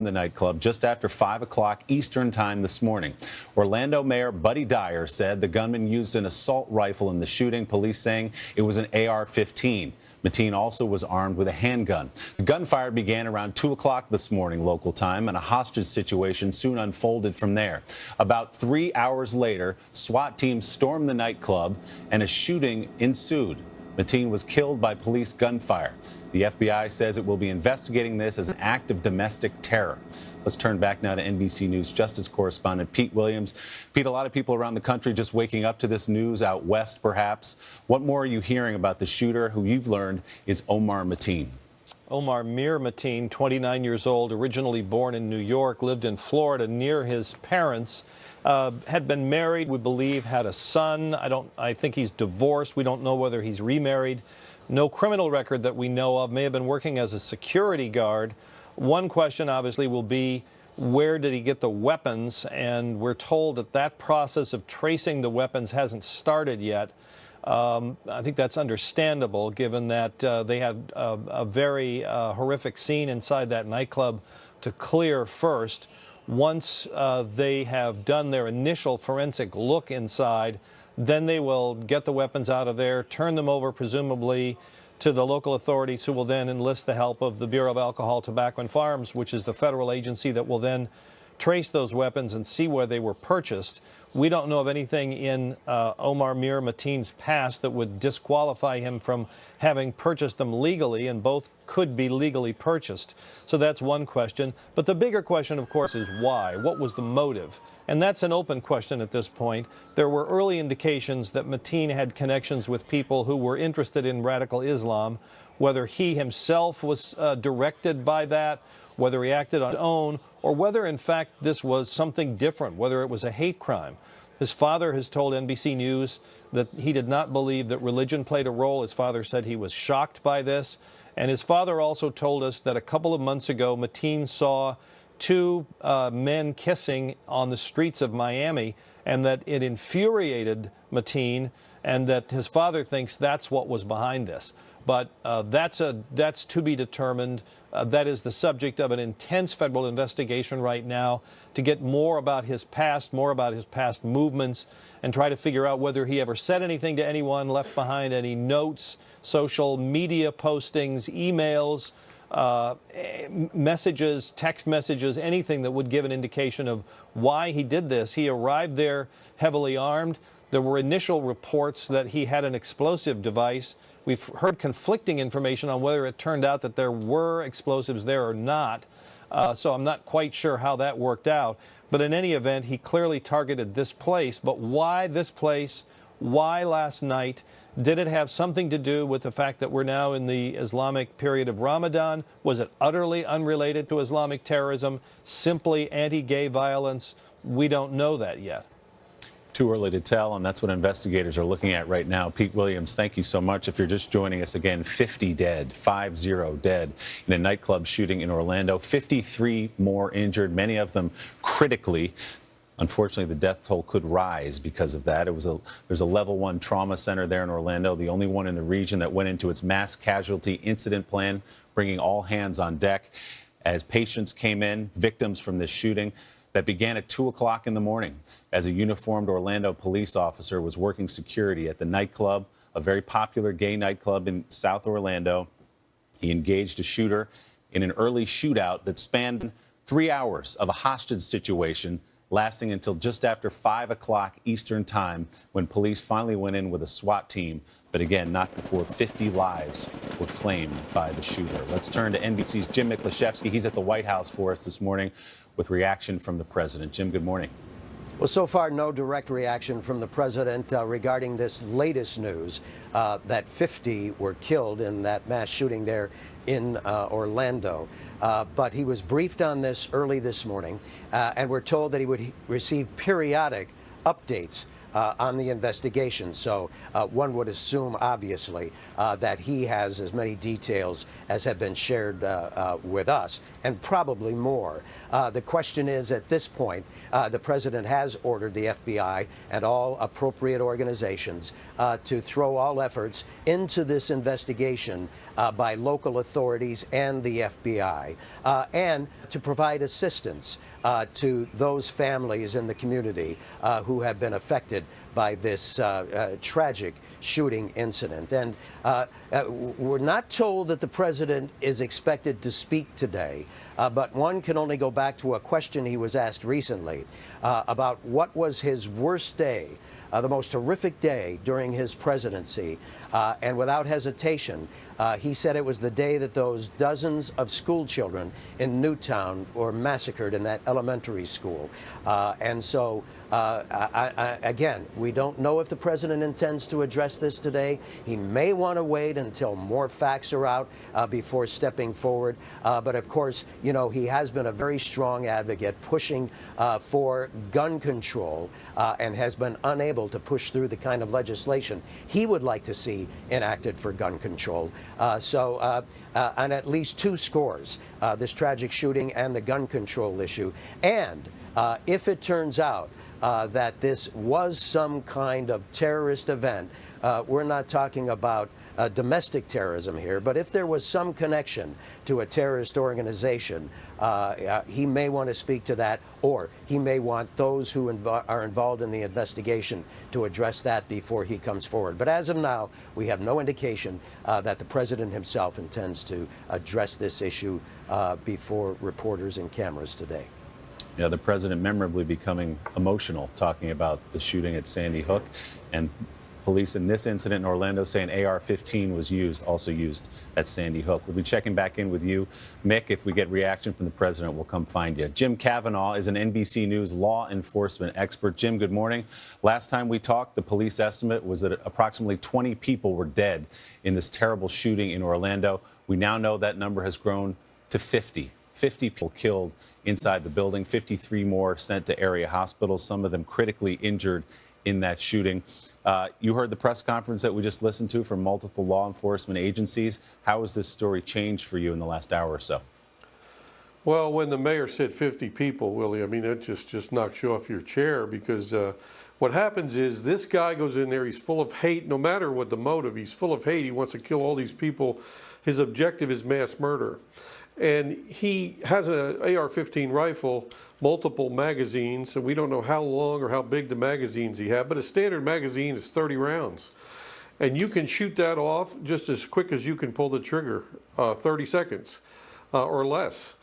the nightclub just after 5 o'clock Eastern time this morning. Orlando Mayor Buddy Dyer said the gunman used an assault rifle in the shooting, police saying it was an AR-15. Mateen also was armed with a handgun. The gunfire began around 2 o'clock this morning local time, and a hostage situation soon unfolded from there. About 3 hours later, SWAT teams stormed the nightclub and a shooting ensued. Mateen was killed by police gunfire. The FBI says it will be investigating this as an act of domestic terror. Let's turn back now to NBC News Justice correspondent Pete Williams. Pete, a lot of people around the country just waking up to this news, out west perhaps. What more are you hearing about the shooter, who you've learned is Omar Mateen? Omar Mir Mateen, 29 years old, originally born in New York, lived in Florida near his parents, had been married, we believe, had a son. I think he's divorced. We don't know whether he's remarried. No criminal record that we know of. May have been working as a security guard. One question, obviously, will be where did he get the weapons? And we're told that that process of tracing the weapons hasn't started yet. I think that's understandable, given that they had a very horrific scene inside that nightclub to clear first. Once they have done their initial forensic look inside, then they will get the weapons out of there, turn them over presumably to the local authorities, who will then enlist the help of the Bureau of Alcohol, Tobacco and Firearms, which is the federal agency that will then trace those weapons and see where they were purchased. We don't know of anything in Omar Mir Mateen's past that would disqualify him from having purchased them legally, and both could be legally purchased. So that's one question. But the bigger question, of course, is why? What was the motive? And that's an open question at this point. There were early indications that Mateen had connections with people who were interested in radical Islam. Whether he himself was directed by that, whether he acted on his own, or whether, in fact, this was something different, whether it was a hate crime. His father has told NBC News that he did not believe that religion played a role. His father said he was shocked by this. And his father also told us that a couple of months ago, Mateen saw two men kissing on the streets of Miami, and that it infuriated Mateen, and that his father thinks that's what was behind this. But that's to be determined. That is the subject of an intense federal investigation right now to get more about his past movements, and try to figure out whether he ever said anything to anyone, left behind any notes, social media postings, emails, messages, text messages, anything that would give an indication of why he did this. He arrived there heavily armed. There were initial reports that he had an explosive device. We've heard conflicting information on whether it turned out that there were explosives there or not. So I'm not quite sure how that worked out. But in any event, he clearly targeted this place. But why this place? Why last night? Did it have something to do with the fact that we're now in the Islamic period of Ramadan? Was it utterly unrelated to Islamic terrorism? Simply anti-gay violence? We don't know that yet. Too early to tell, and that's what investigators are looking at right now. Pete Williams, thank you so much. If you're just joining us again, 50 dead, 50 dead in a nightclub shooting in Orlando. 53 more injured, many of them critically. Unfortunately, the death toll could rise because of that. There's a level 1 trauma center there in Orlando, the only one in the region that went into its mass casualty incident plan, bringing all hands on deck as patients came in, victims from this shooting that began at 2 o'clock in the morning as a uniformed Orlando police officer was working security at the nightclub, a very popular gay nightclub in South Orlando. He engaged a shooter in an early shootout that spanned 3 hours of a hostage situation, lasting until just after 5 o'clock Eastern time, when police finally went in with a SWAT team. But again, not before 50 lives were claimed by the shooter. Let's turn to NBC's Jim Miklashevsky. He's at the White House for us this morning with reaction from the president. Jim, good morning. Well, so far, no direct reaction from the president regarding this latest news that 50 were killed in that mass shooting there in Orlando. But he was briefed on this early this morning, and we're told that he would receive periodic updates on the investigation. So one would assume, obviously, that he has as many details as have been shared with us, and probably more. The question is, at this point, the president has ordered the FBI and all appropriate organizations to throw all efforts into this investigation by local authorities and the FBI, and to provide assistance to those families in the community who have been affected by this tragic shooting incident. And we're not told that the president is expected to speak today, but one can only go back to a question he was asked recently about what was his worst day, the most horrific day during his presidency. And without hesitation, he said it was the day that those dozens of school children in Newtown were massacred in that elementary school. And so, again, we don't know if the president intends to address this today. He may want to wait until more facts are out before stepping forward. But of course, you know, he has been a very strong advocate pushing for gun control and has been unable to push through the kind of legislation he would like to see enacted for gun control. On at least 2 scores, this tragic shooting and the gun control issue. And if it turns out that this was some kind of terrorist event, we're not talking about domestic terrorism here, but if there was some connection to a terrorist organization, he may want to speak to that, or he may want those who are involved in the investigation to address that before he comes forward. But as of now, we have no indication that the president himself intends to address this issue before reporters and cameras today. Yeah, the president memorably becoming emotional talking about the shooting at Sandy Hook, and police in this incident in Orlando saying AR-15 was also used at Sandy Hook. We'll be checking back in with you, Mick. If we get reaction from the president, we'll come find you. Jim Kavanaugh is an NBC News law enforcement expert. Jim, good morning. Last time we talked, the police estimate was that approximately 20 people were dead in this terrible shooting in Orlando. We now know that number has grown to 50. 50 people killed inside the building, 53 more sent to area hospitals, some of them critically injured in that shooting. You heard the press conference that we just listened to from multiple law enforcement agencies. How has this story changed for you in the last hour or so? Well, when the mayor said 50 people, Willie, I mean, it just knocks you off your chair, because what happens is this guy goes in there, he's full of hate, no matter what the motive, he's full of hate. He wants to kill all these people. His objective is mass murder. And he has an AR-15 rifle, multiple magazines, and we don't know how long or how big the magazines he had, but a standard magazine is 30 rounds. And you can shoot that off just as quick as you can pull the trigger, 30 seconds or less.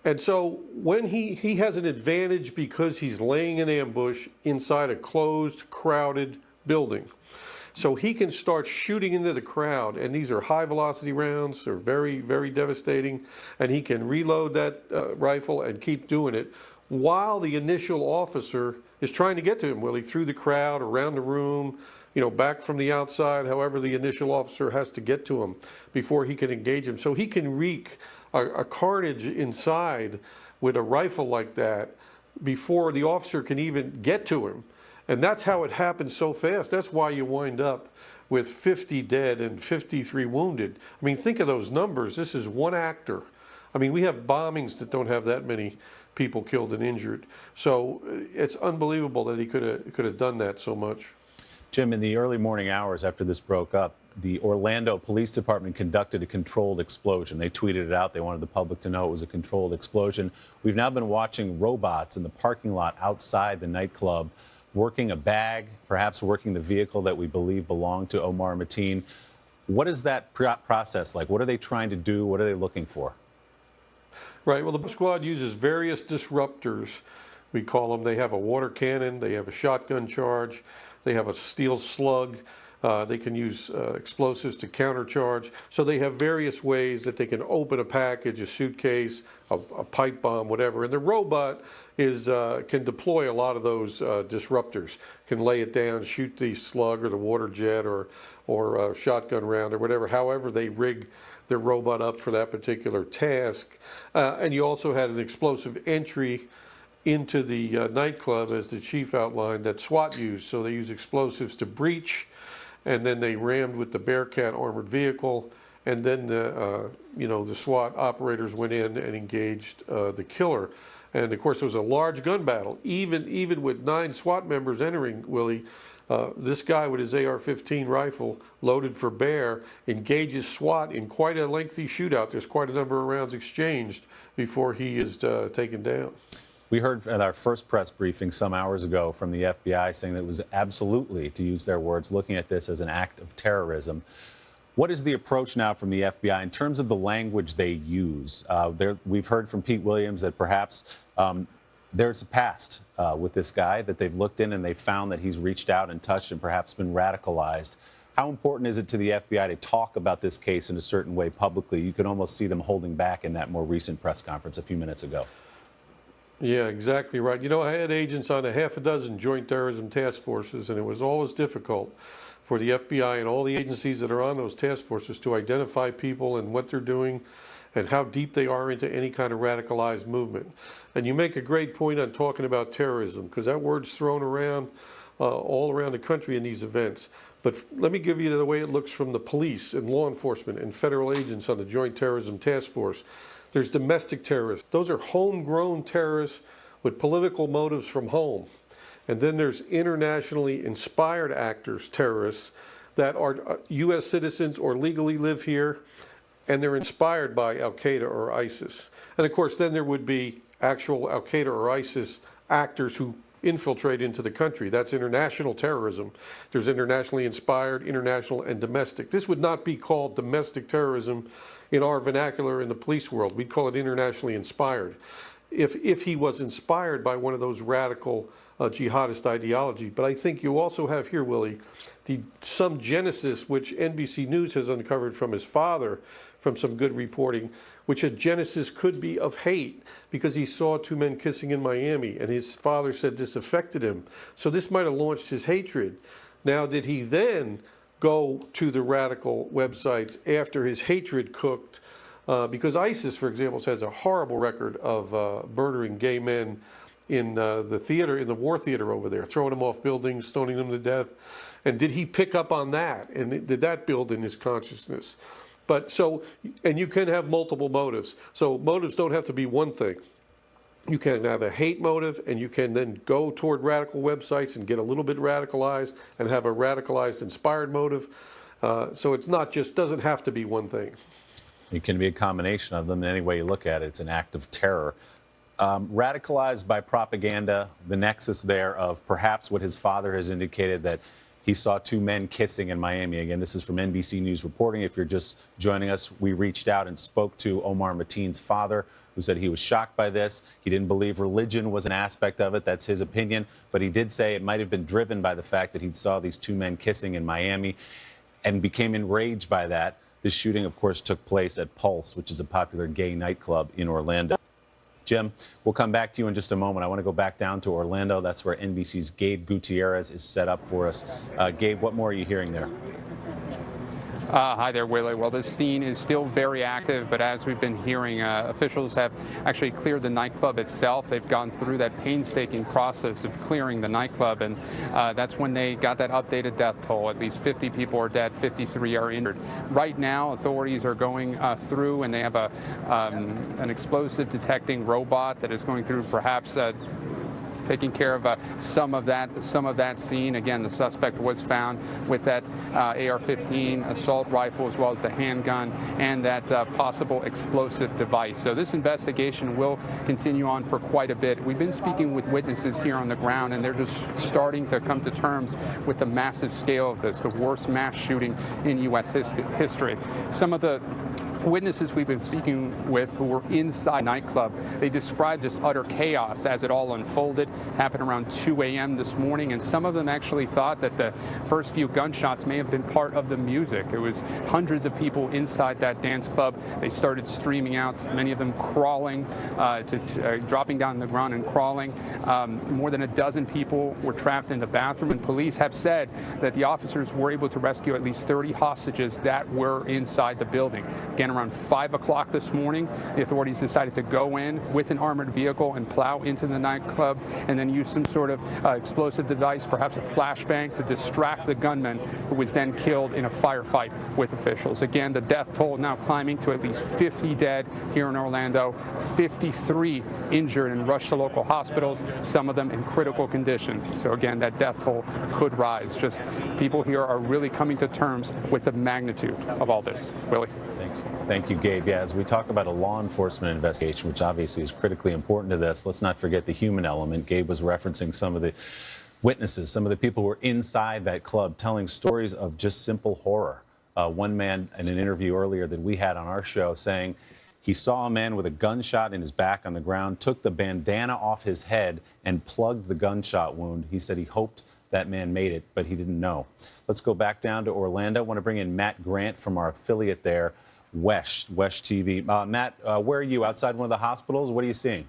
And so when he has an advantage because he's laying an ambush inside a closed, crowded building. So he can start shooting into the crowd, and these are high-velocity rounds. They're very, very devastating, and he can reload that rifle and keep doing it while the initial officer is trying to get to him, Willie, through the crowd, around the room, you know, back from the outside, however the initial officer has to get to him before he can engage him. So he can wreak a carnage inside with a rifle like that before the officer can even get to him. And that's how it happens so fast. That's why you wind up with 50 dead and 53 wounded. I mean, think of those numbers. This is one actor. I mean, we have bombings that don't have that many people killed and injured. So it's unbelievable that he could have done that so much. Jim, in the early morning hours after this broke up, the Orlando Police Department conducted a controlled explosion. They tweeted it out. They wanted the public to know it was a controlled explosion. We've now been watching robots in the parking lot outside the nightclub, working a bag, perhaps working the vehicle that we believe belonged to Omar Mateen. What is that process like? What are they trying to do? What are they looking for? Right. Well, the squad uses various disruptors, we call them. They have a water cannon. They have a shotgun charge. They have a steel slug. They can use explosives to countercharge. So they have various ways that they can open a package, a suitcase, a pipe bomb, whatever. And the robot can deploy a lot of those disruptors, can lay it down, shoot the slug or the water jet or a shotgun round or whatever, however they rig their robot up for that particular task. And you also had an explosive entry into the nightclub, as the chief outlined, that SWAT used. So they used explosives to breach, and then they rammed with the Bearcat armored vehicle, and then the SWAT operators went in and engaged the killer. And of course, it was a large gun battle. Even with 9 SWAT members entering, Willie, this guy with his AR-15 rifle loaded for bear engages SWAT in quite a lengthy shootout. There's quite a number of rounds exchanged before he is taken down. We heard at our first press briefing some hours ago from the FBI saying that it was absolutely, to use their words, looking at this as an act of terrorism. What is the approach now from the FBI in terms of the language they use? We've heard from Pete Williams that perhaps there's a past with this guy, that they've looked in and they've found that he's reached out and touched and perhaps been radicalized. How important is it to the FBI to talk about this case in a certain way publicly? You could almost see them holding back in that more recent press conference a few minutes ago. Yeah, exactly right. You know, I had agents on a half a dozen joint terrorism task forces, and it was always difficult for the FBI and all the agencies that are on those task forces to identify people and what they're doing and how deep they are into any kind of radicalized movement. And you make a great point on talking about terrorism, because that word's thrown around all around the country in these events. But let me give you the way it looks from the police and law enforcement and federal agents on the Joint Terrorism Task Force. There's domestic terrorists. Those are homegrown terrorists with political motives from home. And then there's internationally inspired actors, terrorists, that are U.S. citizens or legally live here, and they're inspired by Al-Qaeda or ISIS. And of course, then there would be actual Al-Qaeda or ISIS actors who infiltrate into the country. That's international terrorism. There's internationally inspired, international, and domestic. This would not be called domestic terrorism in our vernacular in the police world. We'd call it internationally inspired. If he was inspired by one of those radical jihadist ideology. But I think you also have here, Willie, some genesis, which NBC News has uncovered from his father, from some good reporting, which a genesis could be of hate, because he saw 2 men kissing in Miami, and his father said this affected him. So this might have launched his hatred. Now, did he then go to the radical websites after his hatred cooked? Because ISIS, for example, has a horrible record of murdering gay men in the theater, in the war theater over there, throwing them off buildings, stoning them to death. And did he pick up on that? And did that build in his consciousness? But so, and you can have multiple motives. So motives don't have to be one thing. You can have a hate motive, and you can then go toward radical websites and get a little bit radicalized and have a radicalized inspired motive. So it's not just, doesn't have to be one thing. It can be a combination of them. Any way you look at it, it's an act of terror. Radicalized by propaganda, the nexus there of perhaps what his father has indicated, that he saw 2 men kissing in Miami. Again, this is from NBC News reporting. If you're just joining us, we reached out and spoke to Omar Mateen's father, who said he was shocked by this. He didn't believe religion was an aspect of it. That's his opinion. But he did say it might have been driven by the fact that he saw these 2 men kissing in Miami and became enraged by that. This shooting, of course, took place at Pulse, which is a popular gay nightclub in Orlando. Jim, we'll come back to you in just a moment. I want to go back down to Orlando. That's where NBC's Gabe Gutierrez is set up for us. Gabe, what more are you hearing there? Hi there, Willie. Well, this scene is still very active, but as we've been hearing, officials have actually cleared the nightclub itself. They've gone through that painstaking process of clearing the nightclub, and that's when they got that updated death toll. At least 50 people are dead, 53 are injured. Right now, authorities are going through, and they have an explosive detecting robot that is going through, perhaps taking care of some of that scene. Again, the suspect was found with that AR-15 assault rifle, as well as the handgun and that possible explosive device. So this investigation will continue on for quite a bit. We've been speaking with witnesses here on the ground, and they're just starting to come to terms with the massive scale of this, the worst mass shooting in U.S. history. Some of the witnesses we've been speaking with who were inside the nightclub, they described just utter chaos as it all unfolded. Happened around 2 a.m. this morning, and some of them actually thought that the first few gunshots may have been part of the music. It was hundreds of people inside that dance club. They started streaming out, many of them crawling, dropping down on the ground and crawling. More than a dozen people were trapped in the bathroom, and police have said that the officers were able to rescue at least 30 hostages that were inside the building. Again, around 5 o'clock this morning, the authorities decided to go in with an armored vehicle and plow into the nightclub and then use some sort of explosive device, perhaps a flashbang, to distract the gunman, who was then killed in a firefight with officials. Again, the death toll now climbing to at least 50 dead here in Orlando, 53 injured and rushed to local hospitals, some of them in critical condition. So again, that death toll could rise. Just people here are really coming to terms with the magnitude of all this. Willie. Thanks. Thank you, Gabe. Yeah, as we talk about a law enforcement investigation, which obviously is critically important to this, let's not forget the human element. Gabe was referencing some of the witnesses, some of the people who were inside that club telling stories of just simple horror. One man in an interview earlier that we had on our show saying he saw a man with a gunshot in his back on the ground, took the bandana off his head and plugged the gunshot wound. He said he hoped that man made it, but he didn't know. Let's go back down to Orlando. I want to bring in Matt Grant from our affiliate there, Wesh TV. Matt, where are you? Outside one of the hospitals? What are you seeing?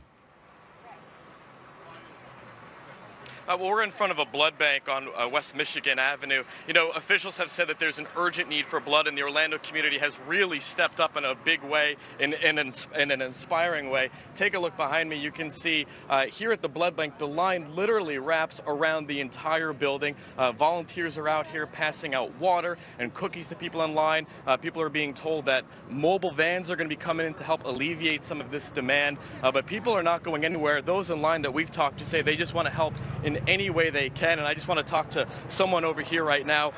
Well, we're in front of a blood bank on West Michigan Avenue. You know, officials have said that there's an urgent need for blood, and the Orlando community has really stepped up in a big way, in an inspiring way. Take a look behind me. You can see here at the blood bank, the line literally wraps around the entire building. Volunteers are out here passing out water and cookies to people in line. People are being told that mobile vans are going to be coming in to help alleviate some of this demand, but people are not going anywhere. Those in line that we've talked to say they just want to help in any way they can, and I just want to talk to someone over here right now.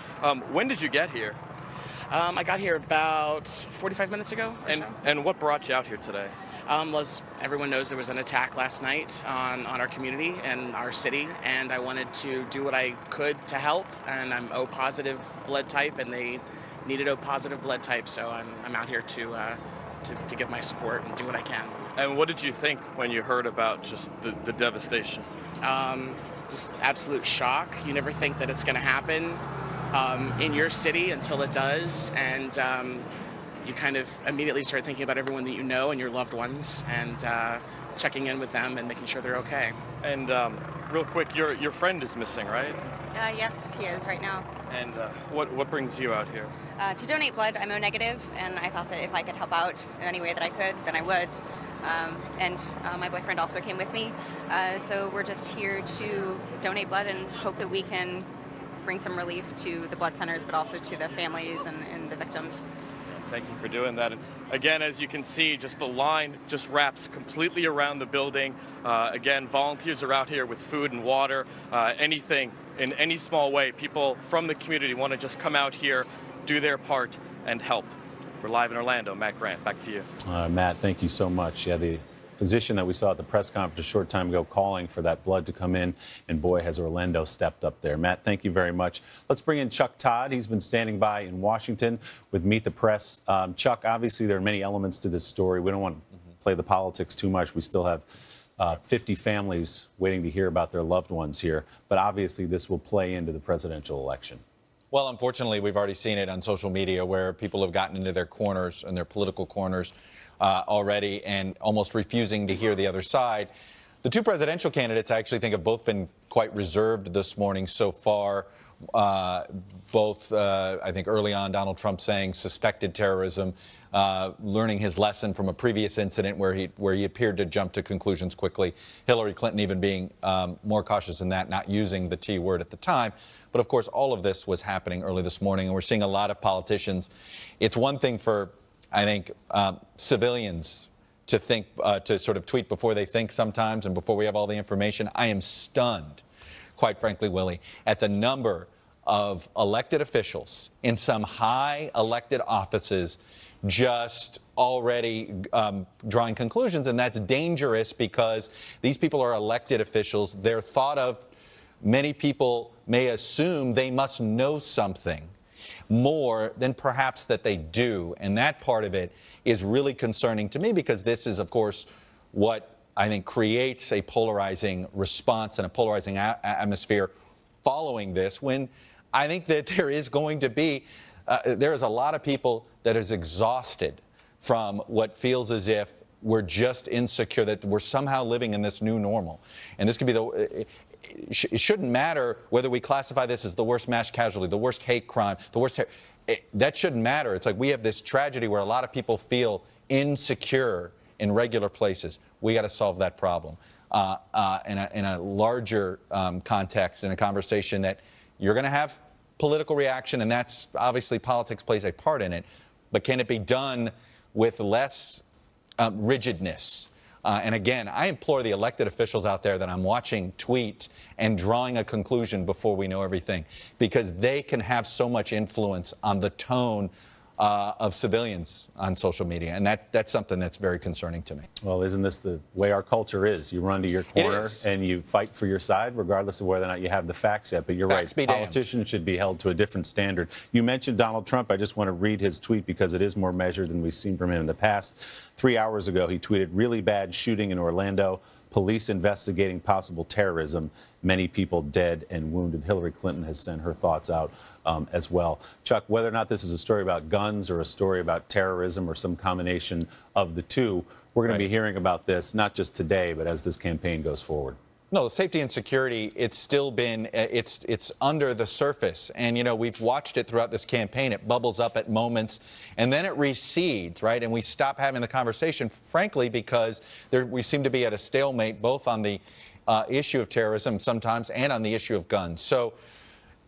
When did you get here? I got here about 45 minutes ago. And what brought you out here today? Was everyone knows there was an attack last night on our community and our city, and I wanted to do what I could to help. And I'm O positive blood type, and they needed O positive blood type, so I'm out here to give my support and do what I can. And what did you think when you heard about just the devastation? Just absolute shock. You never think that it's going to happen in your city until it does, and you kind of immediately start thinking about everyone that you know and your loved ones, and checking in with them and making sure they're okay. And real quick, your friend is missing, right? Yes, he is right now. And what brings you out here? To donate blood. I'm O negative, and I thought that if I could help out in any way that I could, then I would. And my boyfriend also came with me. So we're just here to donate blood and hope that we can bring some relief to the blood centers, but also to the families and the victims. Thank you for doing that. And again, as you can see, just the line just wraps completely around the building. Again, volunteers are out here with food and water, anything in any small way. People from the community want to just come out here, do their part, and help. We're live in Orlando. Matt Grant, back to you. Matt, thank you so much. Yeah, the physician that we saw at the press conference a short time ago calling for that blood to come in, and boy, has Orlando stepped up there. Matt, thank you very much. Let's bring in Chuck Todd. He's been standing by in Washington with Meet the Press. Chuck, obviously there are many elements to this story. We don't want to play the politics too much. We still have 50 families waiting to hear about their loved ones here, but obviously this will play into the presidential election. Well, unfortunately, we've already seen it on social media where people have gotten into their corners and their political corners already and almost refusing to hear the other side. The two presidential candidates, I actually think, have both been quite reserved this morning so far. Both, I think, early on, Donald Trump saying suspected terrorism, learning his lesson from a previous incident where he appeared to jump to conclusions quickly. Hillary Clinton even being more cautious in that, not using the T word at the time. But of course, all of this was happening early this morning, and we're seeing a lot of politicians. It's one thing for, I think, civilians to think, to sort of tweet before they think sometimes and before we have all the information. I am stunned, quite frankly, Willie, at the number of elected officials in some high elected offices just already drawing conclusions. And that's dangerous because these people are elected officials. They're thought of, many people may assume they must know something more than perhaps that they do. And that part of it is really concerning to me because this is, of course, what I think creates a polarizing response and a polarizing atmosphere following this, when I think that there is going to be, there is a lot of people that is exhausted from what feels as if we're just insecure, that we're somehow living in this new normal. And this could be it shouldn't matter whether we classify this as the worst mass casualty, the worst hate crime, the worst that shouldn't matter. It's like we have this tragedy where a lot of people feel insecure in regular places. We got to solve that problem in a larger context, in a conversation that you're going to have political reaction, and that's obviously politics plays a part in it. But can it be done with less rigidness? And again, I implore the elected officials out there that I'm watching tweet and drawing a conclusion before we know everything, because they can have so much influence on the tone of civilians on social media, and that's something that's very concerning to me. Well, isn't this the way our culture is? You run to your corner and you fight for your side, regardless of whether or not you have the facts yet. But you're right, politicians should be held to a different standard. You mentioned Donald Trump. I just want to read his tweet because it is more measured than we've seen from him in the past. 3 hours ago, he tweeted, "Really bad shooting in Orlando. Police investigating possible terrorism. Many people dead and wounded." Hillary Clinton has sent her thoughts out as well. Chuck, whether or not this is a story about guns or a story about terrorism or some combination of the two, we're going to be hearing about this not just today, but as this campaign goes forward. No, safety and security, it's still been, it's under the surface. And, you know, we've watched it throughout this campaign. It bubbles up at moments, and then it recedes, right? And we stop having the conversation, frankly, because we seem to be at a stalemate, both on the issue of terrorism sometimes and on the issue of guns. So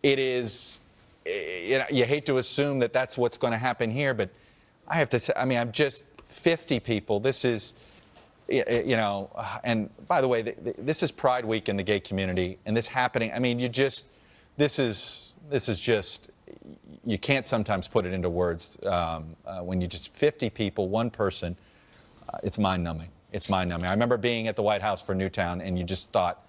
it is, you hate to assume that that's what's going to happen here, but I have to say, I mean, I'm just 50 people. This is... You know, and by the way, this is Pride Week in the gay community, and this happening, I mean, this is just, you can't sometimes put it into words when you just 50 people, one person, it's mind-numbing. It's mind-numbing. I remember being at the White House for Newtown, and you just thought,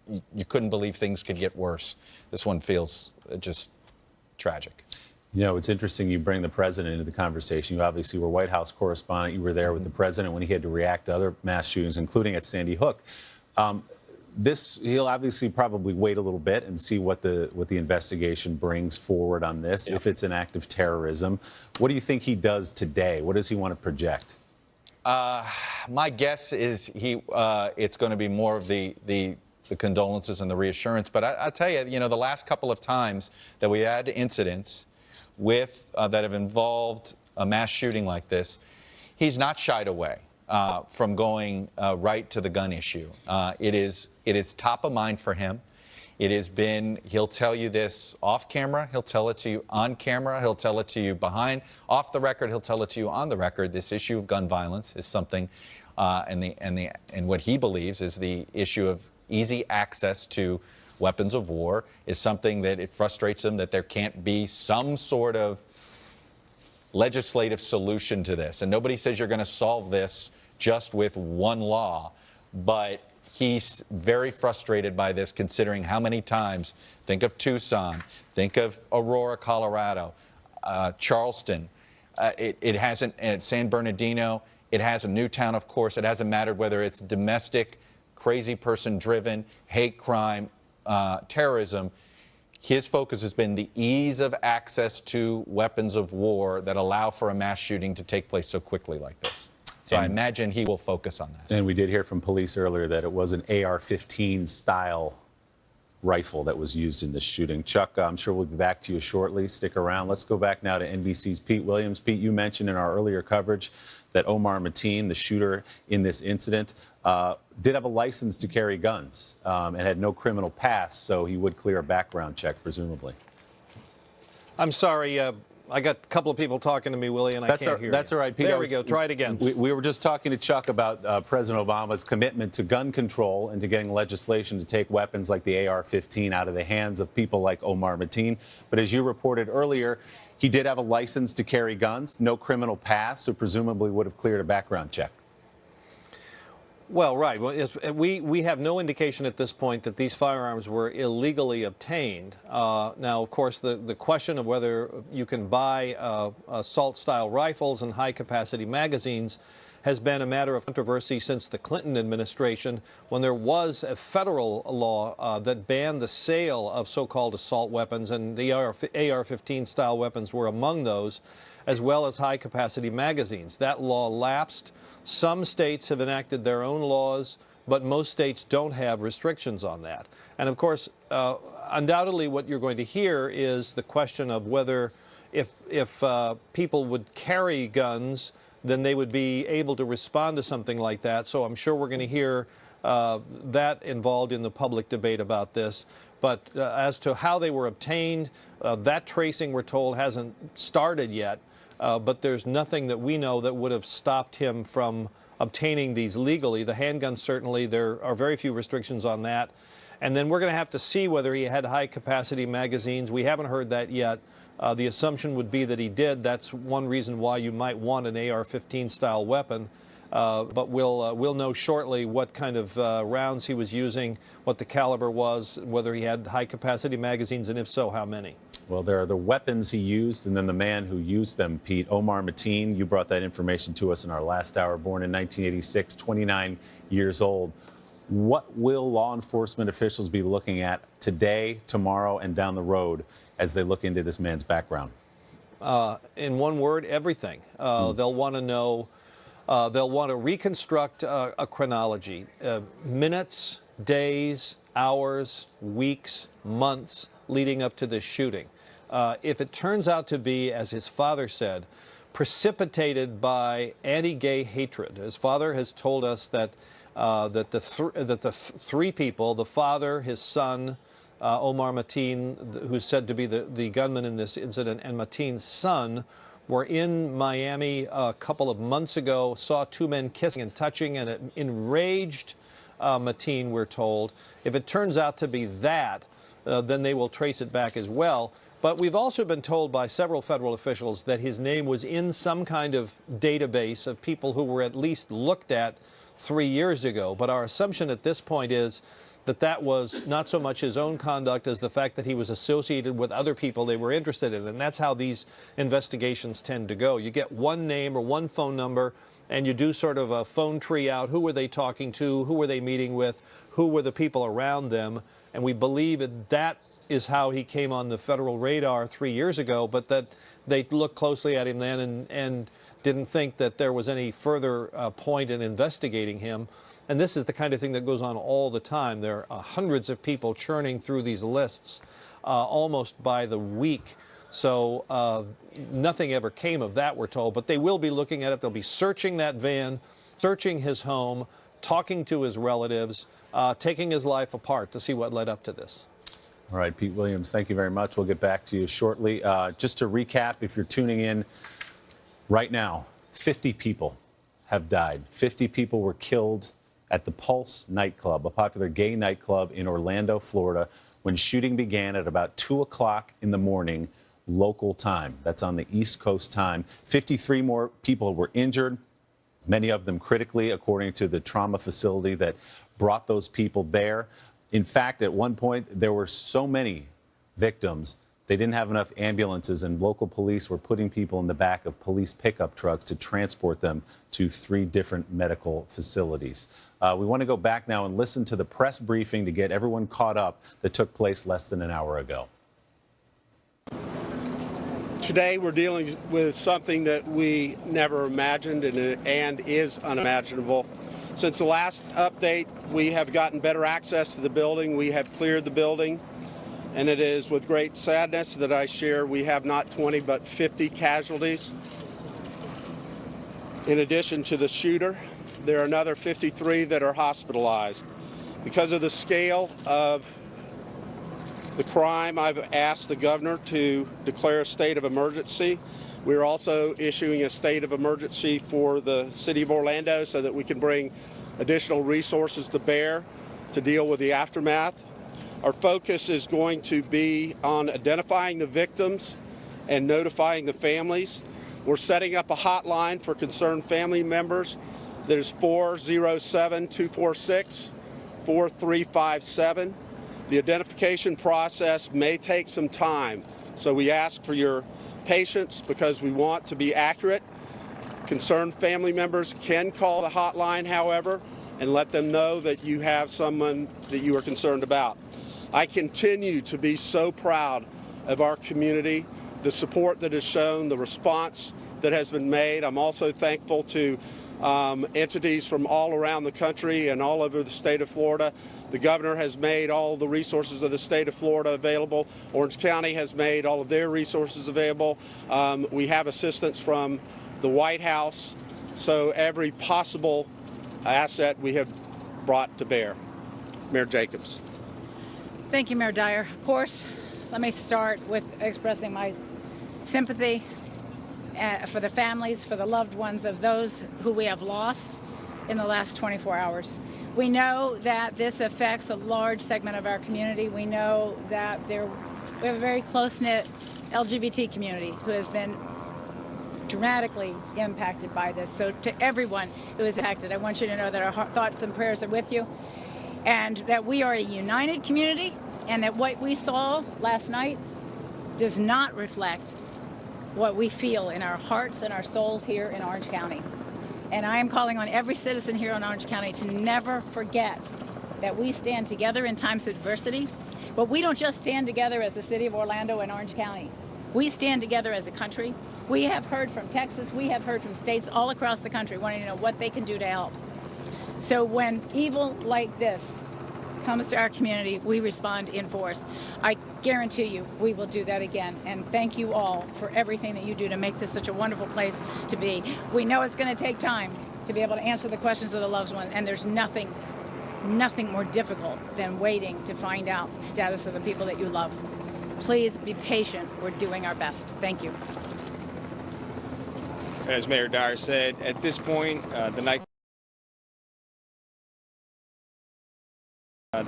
you couldn't believe things could get worse. This one feels just tragic. You know, it's interesting you bring the president into the conversation. You obviously were White House correspondent. You were there with the president when he had to react to other mass shootings, including at Sandy Hook. He'll obviously probably wait a little bit and see what the investigation brings forward on this, if it's an act of terrorism. What do you think he does today? What does he want to project? My guess is it's going to be more of the condolences and the reassurance. But I tell you, you know, the last couple of times that we had incidents that have involved a mass shooting like this, he's not shied away from going right to the gun issue. It is top of mind for him. It has been, he'll tell you this off camera, he'll tell it to you on camera, he'll tell it to you off the record, he'll tell it to you on the record. This issue of gun violence is something, and what he believes is the issue of easy access to weapons of war is something that it frustrates him that there can't be some sort of legislative solution to this. And nobody says you're going to solve this just with one law, but he's very frustrated by this, considering how many times, think of Tucson, think of Aurora, Colorado, Charleston, it hasn't, and San Bernardino, it hasn't, Newtown, of course, it hasn't mattered whether it's domestic, crazy person driven, hate crime, terrorism. His focus has been the ease of access to weapons of war that allow for a mass shooting to take place so quickly like this. So I imagine he will focus on that. And we did hear from police earlier that it was an AR-15 style rifle that was used in this shooting. Chuck, I'm sure we'll be back to you shortly. Stick around. Let's go back now to NBC's Pete Williams. Pete, you mentioned in our earlier coverage that Omar Mateen, the shooter in this incident, did have a license to carry guns and had no criminal past, so he would clear a background check, presumably. I'm sorry. I got a couple of people talking to me, Willie, and I can't hear you. That's all right, Pete. There we go. Try it again. We were just talking to Chuck about President Obama's commitment to gun control and to getting legislation to take weapons like the AR-15 out of the hands of people like Omar Mateen. But as you reported earlier, he did have a license to carry guns, no criminal past, so presumably would have cleared a background check. Well, right. Well, we have no indication at this point that these firearms were illegally obtained. Now, of course, the question of whether you can buy assault-style rifles and high-capacity magazines has been a matter of controversy since the Clinton administration, when there was a federal law that banned the sale of so-called assault weapons, and the AR-15 style weapons were among those, as well as high-capacity magazines. That law lapsed. Some states have enacted their own laws, but most states don't have restrictions on that. And of course, undoubtedly what you're going to hear is the question of whether if people would carry guns, then they would be able to respond to something like that. So I'm sure we're going to hear that involved in the public debate about this. But as to how they were obtained, that tracing, we're told, hasn't started yet. But there's nothing that we know that would have stopped him from obtaining these legally. The handgun, certainly, there are very few restrictions on that. And then we're going to have to see whether he had high-capacity magazines. We haven't heard that yet. The assumption would be that he did. That's one reason why you might want an AR-15 style weapon. But we'll know shortly what kind of rounds he was using, what the caliber was, whether he had high-capacity magazines, and if so, how many. Well, there are the weapons he used and then the man who used them, Pete. Omar Mateen, you brought that information to us in our last hour, born in 1986, 29 years old. What will law enforcement officials be looking at today, tomorrow, and down the road as they look into this man's background? In one word, everything. They'll want to know, they'll want to reconstruct a chronology. Minutes, days, hours, weeks, months leading up to this shooting. If it turns out to be, as his father said, precipitated by anti-gay hatred, his father has told us that the three people, the father, his son, Omar Mateen, who's said to be the gunman in this incident, and Mateen's son, were in Miami a couple of months ago, saw two men kissing and touching, and it enraged Mateen, we're told. If it turns out to be that, then they will trace it back as well. But we've also been told by several federal officials that his name was in some kind of database of people who were at least looked at 3 years ago. But our assumption at this point is that that was not so much his own conduct as the fact that he was associated with other people they were interested in. And that's how these investigations tend to go. You get one name or one phone number, and you do sort of a phone tree out. Who were they talking to? Who were they meeting with? Who were the people around them? And we believe that is how he came on the federal radar 3 years ago, but that they looked closely at him then and didn't think that there was any further point in investigating him. And this is the kind of thing that goes on all the time. There are hundreds of people churning through these lists almost by the week. So nothing ever came of that, we're told. But they will be looking at it. They'll be searching that van, searching his home, talking to his relatives, taking his life apart to see what led up to this. All right, Pete Williams, thank you very much. We'll get back to you shortly. Just to recap, if you're tuning in right now, 50 people have died. 50 people were killed at the Pulse nightclub, a popular gay nightclub in Orlando, Florida, when shooting began at about 2 o'clock in the morning, local time. That's on the East Coast time. 53 more people were injured, many of them critically, according to the trauma facility that brought those people there. In fact, at one point, there were so many victims, they didn't have enough ambulances, and local police were putting people in the back of police pickup trucks to transport them to 3 different medical facilities. We want to go back now and listen to the press briefing to get everyone caught up that took place less than an hour ago. Today, we're dealing with something that we never imagined and is unimaginable. Since the last update, we have gotten better access to the building. We have cleared the building, and it is with great sadness that I share we have not 20 but 50 casualties. In addition to the shooter, there are another 53 that are hospitalized. Because of the scale of the crime, I've asked the governor to declare a state of emergency. We're also issuing a state of emergency for the city of Orlando so that we can bring additional resources to bear to deal with the aftermath. Our focus is going to be on identifying the victims and notifying the families. We're setting up a hotline for concerned family members. There's 407-246-4357. The identification process may take some time, so we ask for your patience because we want to be accurate. Concerned family members can call the hotline, however, and let them know that you have someone that you are concerned about. I continue to be so proud of our community, the support that is shown, the response that has been made. I'm also thankful to entities from all around the country and all over the state of Florida. The governor has made all the resources of the state of Florida available. Orange County has made all of their resources available. We have assistance from the White House. So every possible asset we have brought to bear. Mayor Jacobs. Thank you, Mayor Dyer. Of course, let me start with expressing my sympathy for the families, for the loved ones of those who we have lost in the last 24 hours. We know that this affects a large segment of our community. We know that we have a very close-knit LGBT community who has been dramatically impacted by this. So to everyone who is impacted, I want you to know that our thoughts and prayers are with you, and that we are a united community, and that what we saw last night does not reflect what we feel in our hearts and our souls here in Orange County. And I am calling on every citizen here in Orange County to never forget that we stand together in times of adversity, but we don't just stand together as the city of Orlando and Orange County. We stand together as a country. We have heard from Texas, we have heard from states all across the country wanting to know what they can do to help. So when evil like this comes to our community, we respond in force. I guarantee you we will do that again. And thank you all for everything that you do to make this such a wonderful place to be. We know it's going to take time to be able to answer the questions of the loved ones, and there's nothing more difficult than waiting to find out the status of the people that you love. Please be patient. We're doing our best. Thank you. As Mayor Dyer said, at this point, the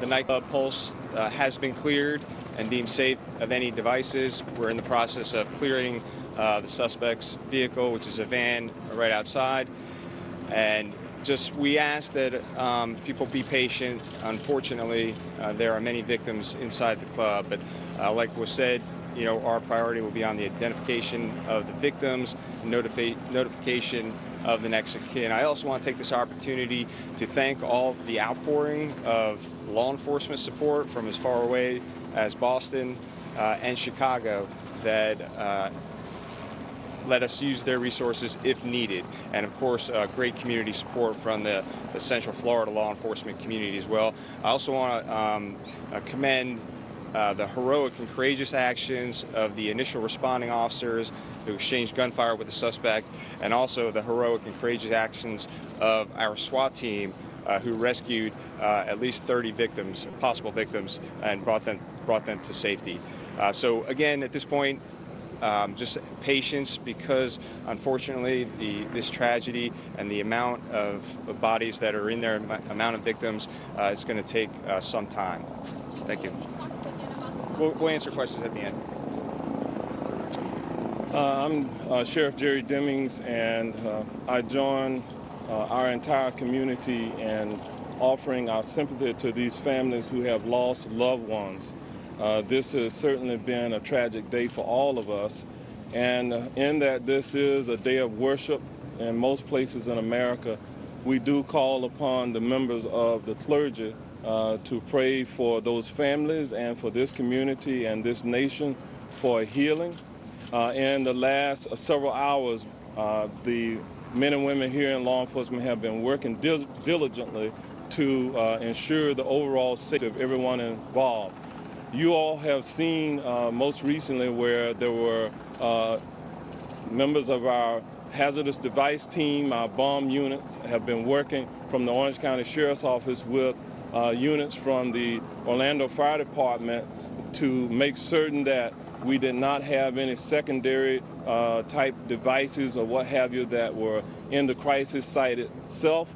nightclub pulse has been cleared and deemed safe of any devices. We're in the process of clearing the suspect's vehicle, which is a van right outside. And we ask that people be patient. Unfortunately, there are many victims inside the club, but like was said, you know, our priority will be on the identification of the victims, notification of the next of kin. I also want to take this opportunity to thank all the outpouring of law enforcement support from as far away as Boston and Chicago that let us use their resources if needed. And of course, great community support from the Central Florida law enforcement community as well. I also want to commend the heroic and courageous actions of the initial responding officers who exchanged gunfire with the suspect, and also the heroic and courageous actions of our SWAT team who rescued at least 30 victims, possible victims, and brought them to safety. So again, at this point, just patience, because unfortunately this tragedy and the amount of bodies that are in there, amount of victims, it's going to take some time. Thank you. We'll answer questions at the end. I'm Sheriff Jerry Demings, and I join our entire community in offering our sympathy to these families who have lost loved ones. This has certainly been a tragic day for all of us, and in that this is a day of worship in most places in America, we do call upon the members of the clergy to pray for those families and for this community and this nation for healing. In the last several hours, the men and women here in law enforcement have been working diligently to ensure the overall safety of everyone involved. You all have seen most recently where there were members of our hazardous device team, our bomb units, have been working from the Orange County Sheriff's Office with units from the Orlando Fire Department to make certain that we did not have any secondary type devices or what have you that were in the crisis site itself.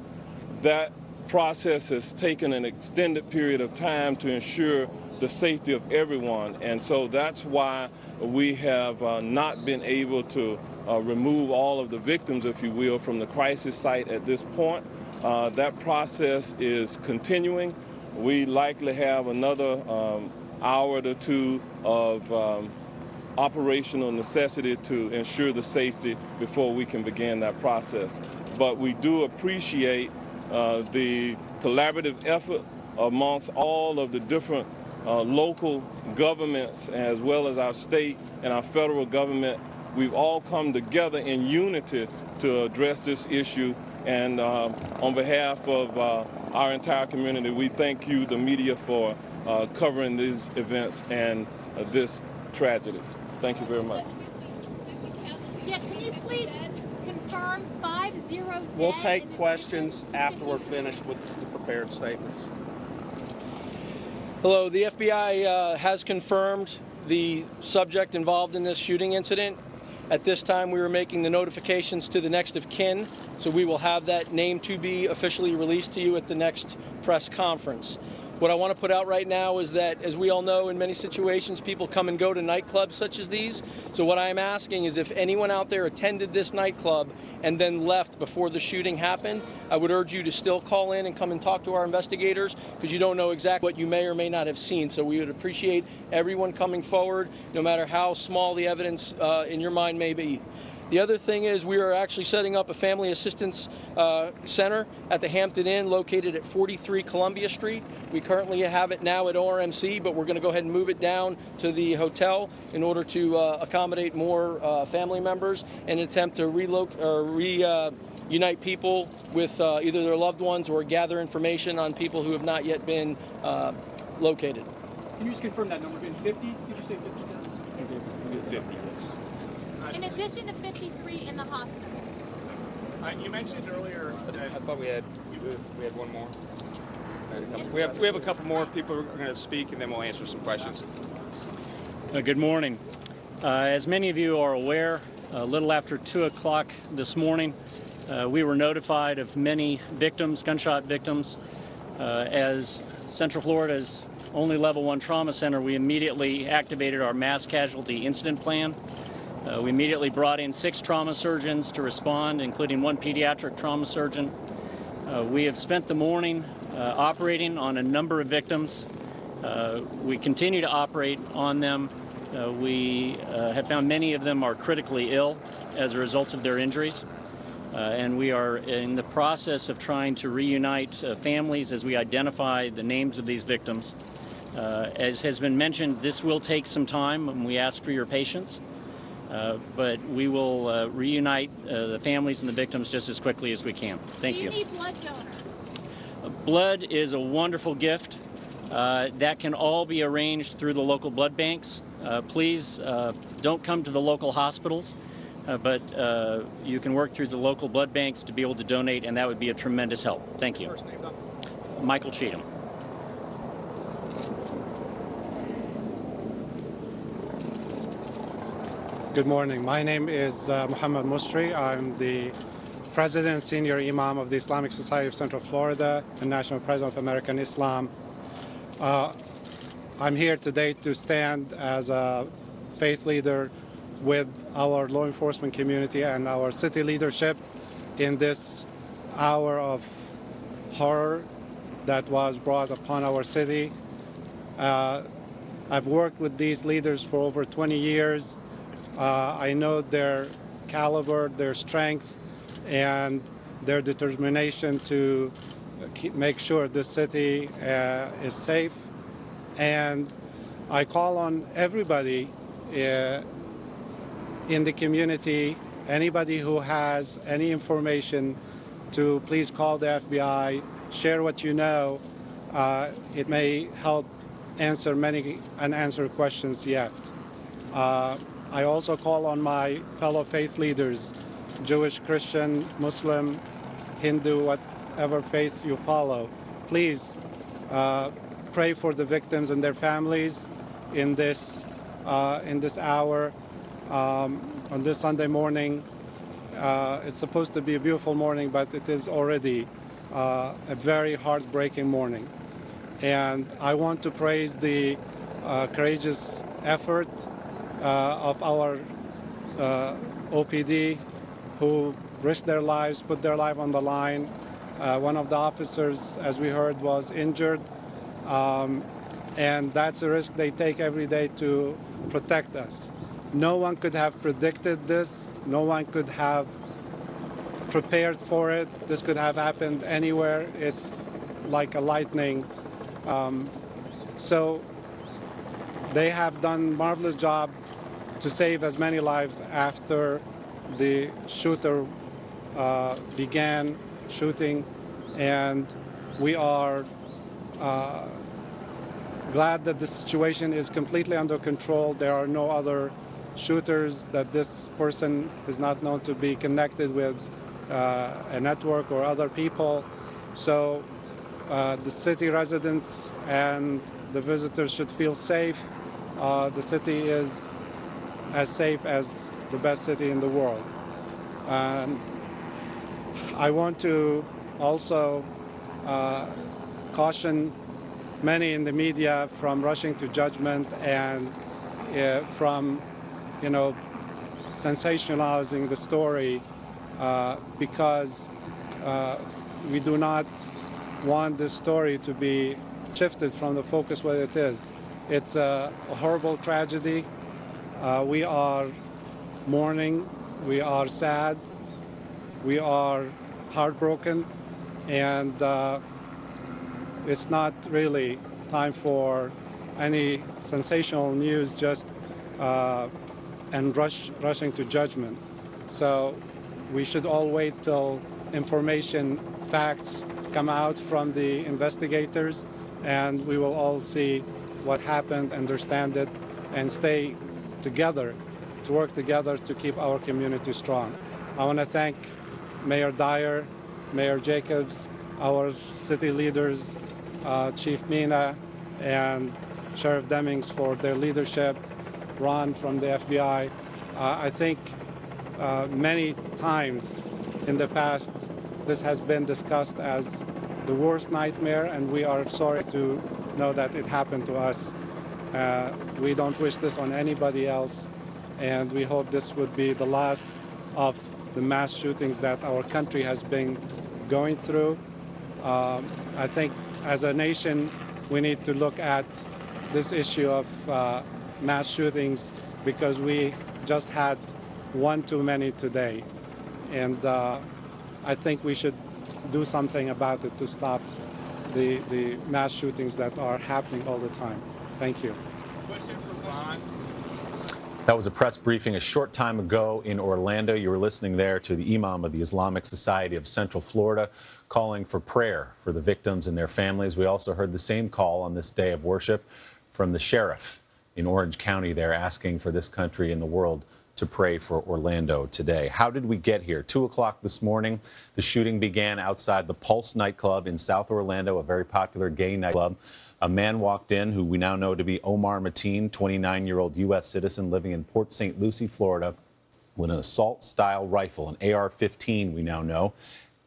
That process has taken an extended period of time to ensure the safety of everyone, and so that's why we have not been able to remove all of the victims, if you will, from the crisis site at this point. That process is continuing. We likely have another hour or two of operational necessity to ensure the safety before we can begin that process. But we do appreciate the collaborative effort amongst all of the different local governments, as well as our state and our federal government. We've all come together in unity to address this issue And on behalf of our entire community, we thank you, the media, for covering these events and this tragedy. Thank you very much. Yeah, can you please confirm 50 dead? We'll take questions after we're finished with the prepared statements. Hello, the FBI has confirmed the subject involved in this shooting incident. At this time, we are making the notifications to the next of kin, so we will have that name to be officially released to you at the next press conference. What I want to put out right now is that, as we all know, in many situations, people come and go to nightclubs such as these. So what I am asking is if anyone out there attended this nightclub and then left before the shooting happened, I would urge you to still call in and come and talk to our investigators, because you don't know exactly what you may or may not have seen. So we would appreciate everyone coming forward, no matter how small the evidence in your mind may be. The other thing is we are actually setting up a family assistance center at the Hampton Inn located at 43 Columbia Street. We currently have it now at ORMC, but we're going to go ahead and move it down to the hotel in order to accommodate more family members and attempt to reunite people with either their loved ones or gather information on people who have not yet been located. Can you just confirm that number? 50? Did you say 50? 50, yes. In addition to 53 in the hospital. You mentioned earlier that I thought we had one more. We have a couple more people who are going to speak, and then we'll answer some questions. Good morning. As many of you are aware, a little after 2 o'clock this morning, we were notified of many victims, gunshot victims. As Central Florida's only level 1 trauma center, we immediately activated our mass casualty incident plan. We immediately brought in 6 trauma surgeons to respond, including 1 pediatric trauma surgeon. We have spent the morning operating on a number of victims. We continue to operate on them. We have found many of them are critically ill as a result of their injuries. And we are in the process of trying to reunite families as we identify the names of these victims. As has been mentioned, this will take some time, and we ask for your patience. But we will reunite the families and the victims just as quickly as we can. Thank you. Do you need blood donors? Blood is a wonderful gift that can all be arranged through the local blood banks. Please don't come to the local hospitals, but you can work through the local blood banks to be able to donate, and that would be a tremendous help. Thank you. First name, Doctor. Michael Cheatham. Good morning. My name is Muhammad Musri. I'm the President and Senior Imam of the Islamic Society of Central Florida and National President of American Islam. I'm here today to stand as a faith leader with our law enforcement community and our city leadership in this hour of horror that was brought upon our city. I've worked with these leaders for over 20 years. I know their caliber, their strength, and their determination to make sure the city is safe. And I call on everybody in the community, anybody who has any information, to please call the FBI, share what you know. It may help answer many unanswered questions yet. I also call on my fellow faith leaders, Jewish, Christian, Muslim, Hindu, whatever faith you follow. Please pray for the victims and their families in this hour, on this Sunday morning. It's supposed to be a beautiful morning, but it is already a very heartbreaking morning. And I want to praise the courageous effort of our OPD, who risked their lives, put their life on the line. One of the officers, as we heard, was injured. And that's a risk they take every day to protect us. No one could have predicted this. No one could have prepared for it. This could have happened anywhere. It's like a lightning. So they have done a marvelous job to save as many lives after the shooter began shooting, and we are glad that the situation is completely under control. There are no other shooters, that this person is not known to be connected with a network or other people. So the city residents and the visitors should feel safe. The city is as safe as the best city in the world. I want to also caution many in the media from rushing to judgment and from, sensationalizing the story because we do not want this story to be shifted from the focus what it is. It's a horrible tragedy. We are mourning, we are sad, we are heartbroken, and it's not really time for any sensational news and rushing to judgment. So we should all wait till information, facts come out from the investigators, and we will all see what happened, understand it, and stay together, to work together to keep our community strong. I want to thank Mayor Dyer, Mayor Jacobs, our city leaders, Chief Mina, and Sheriff Demings for their leadership, Ron from the FBI. I think many times in the past this has been discussed as the worst nightmare, and we are sorry to know that it happened to us. We don't wish this on anybody else, and we hope this would be the last of the mass shootings that our country has been going through. I think as a nation, we need to look at this issue of mass shootings because we just had one too many today. And I think we should do something about it to stop the mass shootings that are happening all the time. Thank you. Question for Ron. That was a press briefing a short time ago in Orlando. You were listening there to the Imam of the Islamic Society of Central Florida calling for prayer for the victims and their families. We also heard the same call on this day of worship from the sheriff in Orange County there asking for this country and the world to pray for Orlando today. How did we get here? 2 o'clock this morning, the shooting began outside the Pulse nightclub in South Orlando, a very popular gay nightclub. A man walked in who we now know to be Omar Mateen, 29-year-old U.S. citizen living in Port St. Lucie, Florida, with an assault-style rifle, an AR-15 we now know,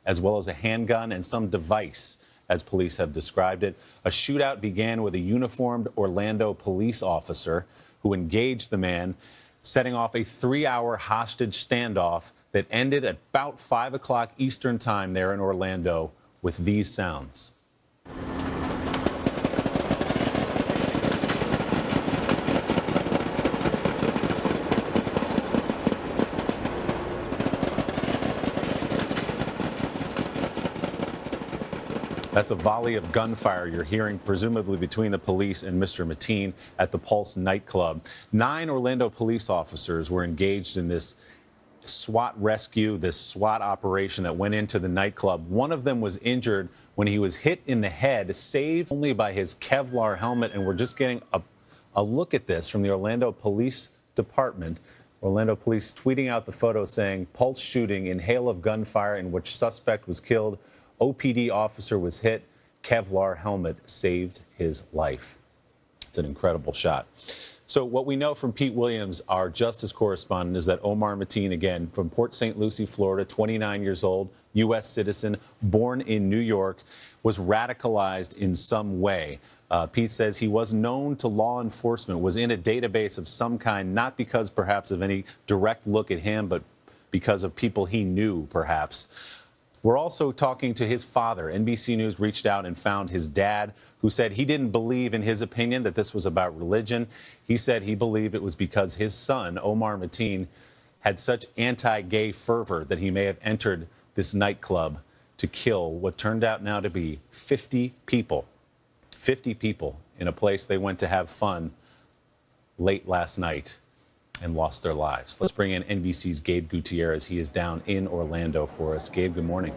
as well as a handgun and some device, as police have described it. A shootout began with a uniformed Orlando police officer who engaged the man, setting off a 3-hour hostage standoff that ended at about 5 o'clock Eastern time there in Orlando with these sounds. That's a volley of gunfire you're hearing, presumably between the police and Mr. Mateen at the Pulse nightclub. 9 Orlando police officers were engaged in this SWAT rescue, this SWAT operation that went into the nightclub. One of them was injured when he was hit in the head, saved only by his Kevlar helmet. And we're just getting a look at this from the Orlando Police Department. Orlando police tweeting out the photo saying, Pulse shooting in hail of gunfire in which suspect was killed. OPD officer was hit. Kevlar helmet saved his life. It's an incredible shot. So what we know from Pete Williams, our justice correspondent, is that Omar Mateen, again, from Port St. Lucie, Florida, 29 years old, U.S. citizen, born in New York, was radicalized in some way. Pete says he was known to law enforcement, was in a database of some kind, not because perhaps of any direct look at him, but because of people he knew, perhaps. We're also talking to his father. NBC News reached out and found his dad, who said he didn't believe, in his opinion, that this was about religion. He said he believed it was because his son, Omar Mateen, had such anti-gay fervor that he may have entered this nightclub to kill what turned out now to be 50 people. 50 people in a place they went to have fun late last night and lost their lives. Let's bring in NBC's Gabe Gutierrez. He is down in Orlando for us. Gabe, good morning.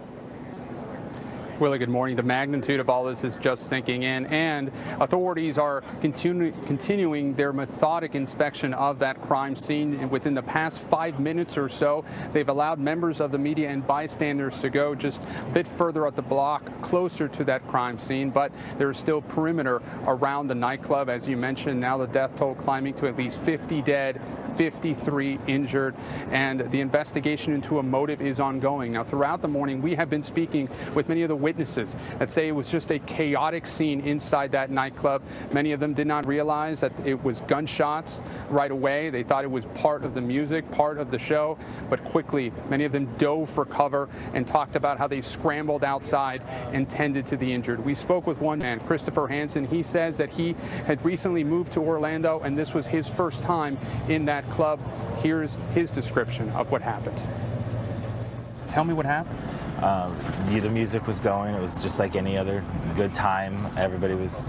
Willie, good morning. The magnitude of all this is just sinking in, and authorities are continuing their methodic inspection of that crime scene. And within the past 5 minutes or so, they've allowed members of the media and bystanders to go just a bit further up the block, closer to that crime scene, but there's still perimeter around the nightclub. As you mentioned, now the death toll climbing to at least 50 dead, 53 injured, and the investigation into a motive is ongoing. Now, throughout the morning, we have been speaking with many of the witnesses that say it was just a chaotic scene inside that nightclub. Many of them did not realize that it was gunshots right away. They thought it was part of the music, part of the show, but quickly, many of them dove for cover and talked about how they scrambled outside and tended to the injured. We spoke with one man, Christopher Hansen. He says that he had recently moved to Orlando, and this was his first time in that club. Here's his description of what happened. Tell me what happened. The music was going. It was just like any other good time. Everybody was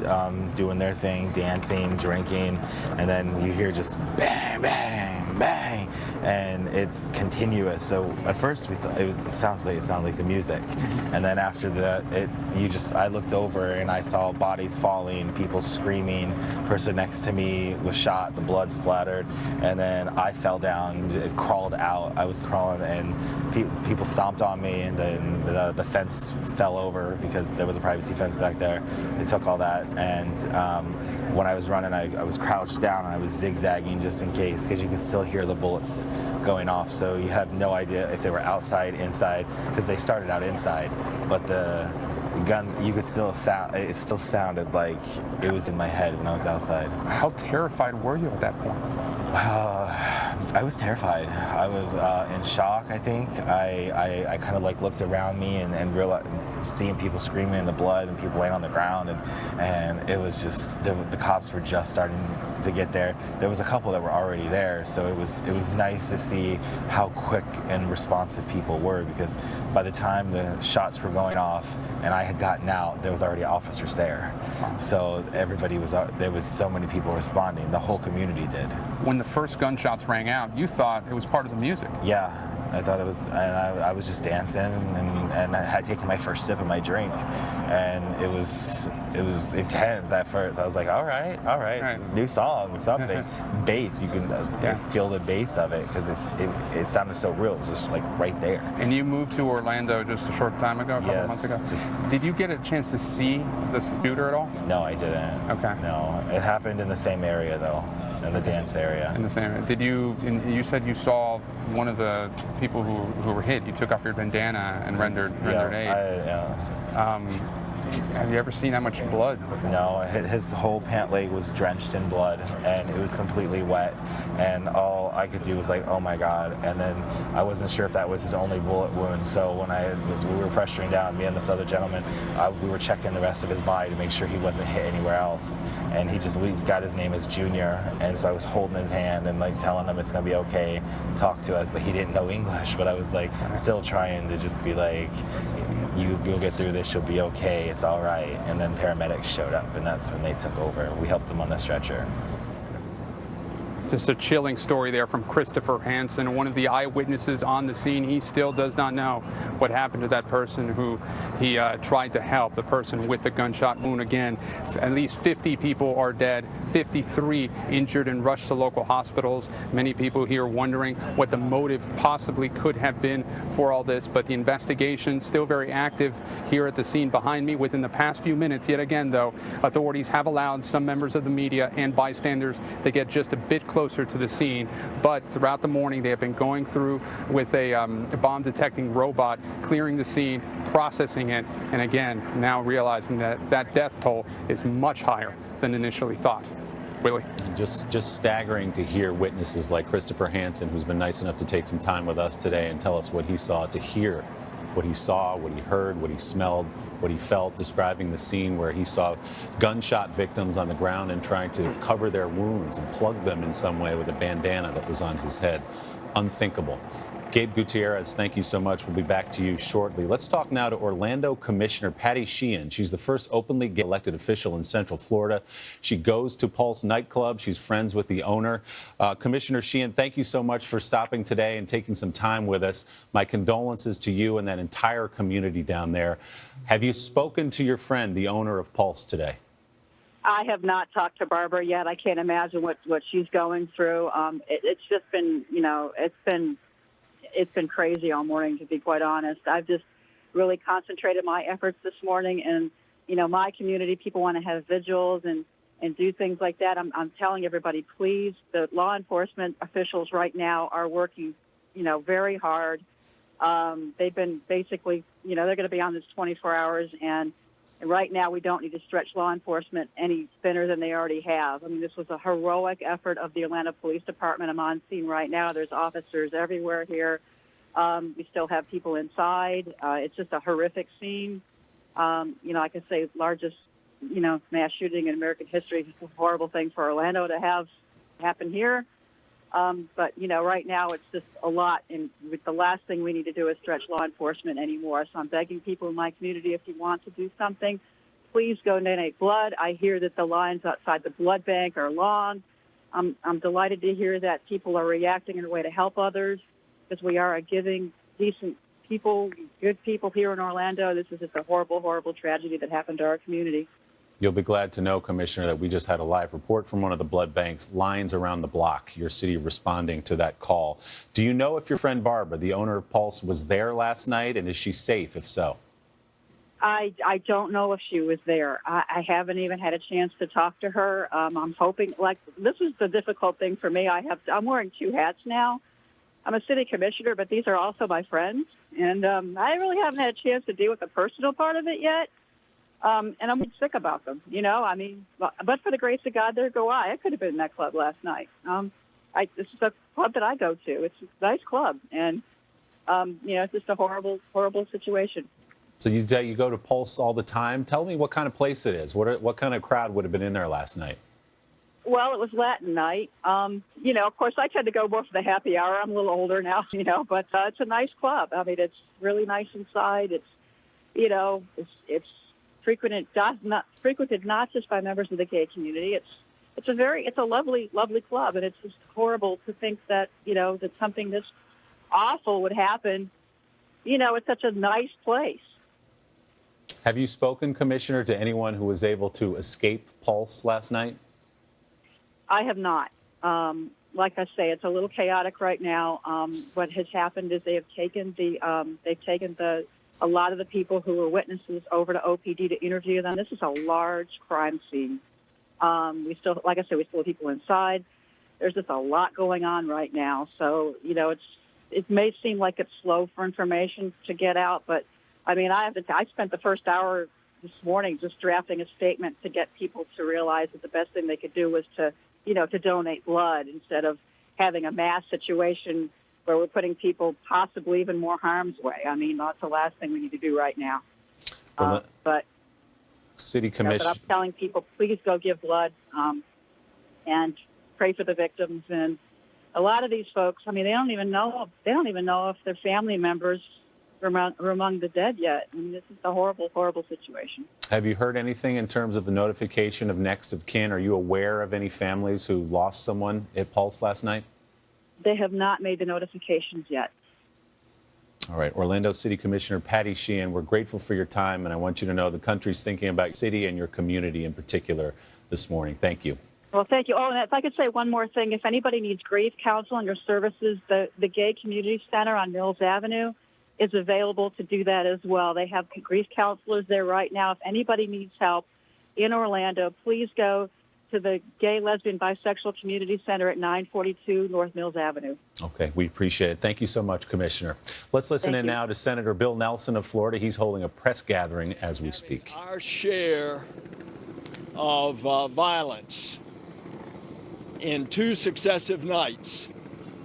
doing their thing, dancing, drinking, and then you hear just bang, bang, bang, and it's continuous. So at first we thought it sounded like the music, and then after that, I looked over and I saw bodies falling, people screaming. Person next to me was shot, the blood splattered, and then I fell down, it crawled out. I was crawling, and people stomped on me, and then the fence fell over because there was a privacy fence back there. They took all that, and when I was running, I was crouched down and I was zigzagging just in case, because you can still hear the bullets going off. So you have no idea if they were outside, inside, because they started out inside, but the guns, you could still sound. It still sounded like it was in my head when I was outside. How terrified were you at that point? I was terrified. I was in shock, I think. I kind of like looked around me and realized, seeing people screaming in the blood and people laying on the ground, and it was just, the cops were just starting to get there. There was a couple that were already there, so it was nice to see how quick and responsive people were, because by the time the shots were going off and I had gotten out, there was already officers there. So everybody was, there was so many people responding. The whole community did. When the first gunshots rang out, you thought it was part of the music. Yeah. I thought it was, and I was just dancing, and I had taken my first sip of my drink, and it was intense at first. I was like, all right, new song, something. Bass, you can feel the bass of it, because it sounded so real. It was just like right there. And you moved to Orlando just a short time ago, a couple months ago. Did you get a chance to see the shooter at all? No, I didn't. Okay. No, it happened in the same area though. In the dance area. In the same area. Did you? You said you saw one of the people who were hit. You took off your bandana and rendered aid. Have you ever seen that much blood before? No, his whole pant leg was drenched in blood, and it was completely wet, and all I could do was like, oh my God. And then I wasn't sure if that was his only bullet wound, so when we were pressuring down, me and this other gentleman, we were checking the rest of his body to make sure he wasn't hit anywhere else. And we got his name as Junior, and so I was holding his hand and like telling him it's gonna be okay, talk to us, but he didn't know English, but I was like still trying to just be like, you'll get through this, you'll be okay, it's all right. And then paramedics showed up, and that's when they took over. We helped him on the stretcher. Just a chilling story there from Christopher Hansen, one of the eyewitnesses on the scene. He still does not know what happened to that person who he tried to help, the person with the gunshot wound. Again, at least 50 people are dead, 53 injured and rushed to local hospitals. Many people here wondering what the motive possibly could have been for all this, but the investigation still very active here at the scene behind me. Within the past few minutes, yet again, though, authorities have allowed some members of the media and bystanders to get just a bit closer to the scene, but throughout the morning they have been going through with a bomb detecting robot, clearing the scene, processing it, and again now realizing that that death toll is much higher than initially thought. Willie. Just staggering to hear witnesses like Christopher Hansen, who's been nice enough to take some time with us today and tell us what he saw, to hear what he saw, what he heard, what he smelled, what he felt, describing the scene where he saw gunshot victims on the ground and trying to cover their wounds and plug them in some way with a bandana that was on his head. Unthinkable. Gabe Gutierrez, thank you so much. We'll be back to you shortly. Let's talk now to Orlando Commissioner Patty Sheehan. She's the first openly gay elected official in Central Florida. She goes to Pulse Nightclub. She's friends with the owner. Commissioner Sheehan, thank you so much for stopping today and taking some time with us. My condolences to you and that entire community down there. Have you spoken to your friend, the owner of Pulse, today? I have not talked to Barbara yet. I can't imagine what she's going through. It's just been, it's been crazy all morning, to be quite honest. I've just really concentrated my efforts this morning, and my community, people want to have vigils and do things like that. I'm telling everybody, please, the law enforcement officials right now are working, very hard. They've been basically, they're going to be on this 24 hours, and right now we don't need to stretch law enforcement any thinner than they already have. I mean, this was a heroic effort of the Atlanta Police Department. I'm on scene right now. There's officers everywhere here. We still have people inside. It's just a horrific scene. Like I say, largest, mass shooting in American history. It's a horrible thing for Orlando to have happen here. But right now it's just a lot. And the last thing we need to do is stretch law enforcement anymore. So I'm begging people in my community, if you want to do something, please go donate blood. I hear that the lines outside the blood bank are long. I'm delighted to hear that people are reacting in a way to help others, because we are a giving, decent people, good people here in Orlando. This is just a horrible, horrible tragedy that happened to our community. You'll be glad to know, Commissioner, that we just had a live report from one of the blood banks, lines around the block, your city responding to that call. Do you know if your friend Barbara, the owner of Pulse, was there last night, and is she safe, if so? I don't know if she was there. I haven't even had a chance to talk to her. I'm hoping, this is the difficult thing for me. I'm wearing two hats now. I'm a city commissioner, but these are also my friends, and I really haven't had a chance to deal with the personal part of it yet. And I'm sick about them, but for the grace of God, there go I. I could have been in that club last night. This is a club that I go to. It's a nice club, and, it's just a horrible, horrible situation. So you go to Pulse all the time. Tell me what kind of place it is. What kind of crowd would have been in there last night? Well, it was Latin night. Of course, I tend to go more for the happy hour. I'm a little older now, but it's a nice club. I mean, it's really nice inside. It's frequented not just by members of the gay community. It's a lovely, lovely club, and it's just horrible to think that that something this awful would happen. It's such a nice place. Have you spoken, Commissioner, to anyone who was able to escape Pulse last night? I have not. Like I say, it's a little chaotic right now. What has happened is they have taken a lot of the people who were witnesses over to OPD to interview them. This is a large crime scene. We still have people inside. There's just a lot going on right now. So, it may seem like it's slow for information to get out, but I mean, I spent the first hour this morning just drafting a statement to get people to realize that the best thing they could do was to donate blood instead of having a mass situation where we're putting people possibly even more harm's way. I mean, that's the last thing we need to do right now. But City Commission. But I'm telling people, please go give blood and pray for the victims. And a lot of these folks, I mean, they don't even know if their family members are among the dead yet. I mean, this is a horrible, horrible situation. Have you heard anything in terms of the notification of next of kin? Are you aware of any families who lost someone at Pulse last night? They have not made the notifications yet. All right. Orlando City Commissioner Patty Sheehan, we're grateful for your time, and I want you to know the country's thinking about your city and your community in particular this morning. Thank you. Well, thank you. Oh, and if I could say one more thing, if anybody needs grief counseling or services, the Gay Community Center on Mills Avenue is available to do that as well. They have grief counselors there right now. If anybody needs help in Orlando, please go to the Gay, Lesbian, Bisexual Community Center at 942 North Mills Avenue. Okay, we appreciate it. Thank you so much, Commissioner. Let's listen in now to Senator Bill Nelson of Florida. He's holding a press gathering as we speak. Our share of violence in 2 successive nights.